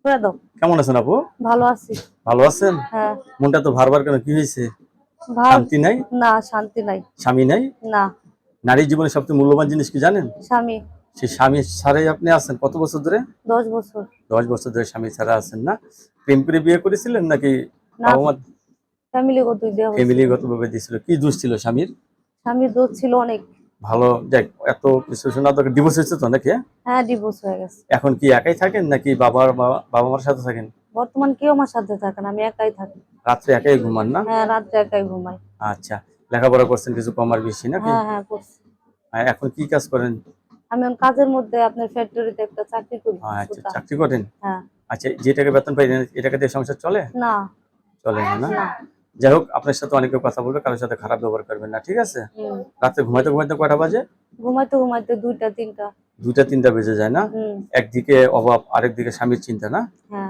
করে দাও। কেমন আছেন আপু? ভালো আছি। ভালো আছেন? হ্যাঁ। মনটা তো ভারবার কেন, কি হয়েছে? ভাব শান্তি নাই? না, শান্তি নাই। স্বামী নাই? না। নারীর জীবনে সবচেয়ে মূল্যবান জিনিস কি জানেন? স্বামী। সেই স্বামী ছাড়াই আপনি আছেন কত বছর ধরে? 10 বছর। 10 বছর ধরে স্বামী ছাড়া আছেন না? প্রেম করে বিয়ে করেছিলেন নাকি না, বাবা মা ফ্যামিলিগতই দেওয়া হয়েছিল। ফ্যামিলিগত ভাবে দিয়েছিল? কি দোষ ছিল স্বামীর? স্বামীর দোষ ছিল অনেক। ভালো, দেখ এত কিছু শোনা তো ডিভোর্স হয়েছে তো নাকি? হ্যাঁ, ডিভোর্স হয়ে গেছে। এখন কি একাই থাকেন নাকি বাবা মার সাথে থাকেন? বর্তমান কেউ আমার সাথে থাকে না, আমি একাই থাকি। রাত্রে একাই ঘুমান না? হ্যাঁ, রাত্রে একাই ঘুমাই। আচ্ছা, লেখাপড়া করছেন কিছু কম আর বেশি নাকি? হ্যাঁ, হ্যাঁ, করছি। এখন কি কাজ করেন? আমি এখন কাজের মধ্যে আপনার ফ্যাক্টরিতে একটা চাকরি করি। আচ্ছা, সুতা। চাকরি করেন? হ্যাঁ। আচ্ছা, যে টাকা বেতন পাই এই টাকা দিয়ে সংসার চলে? না। চলে না, না? না। যাই হোক, আপনার সাথে অনেকে কথা বলবে, কারোর সাথে খারাপ ব্যবহার করবেন না, ঠিক আছে? হুম। রাতে ঘুমাইতে ঘুমাইতে কয়টা বাজে? ঘুমাইতে ঘুমাইতে 2টা 3টা। 2টা 3টা বেজে যায় না? হুম। একদিকে অভাব, আরেকদিকে স্বামীর চিন্তা, না? হ্যাঁ।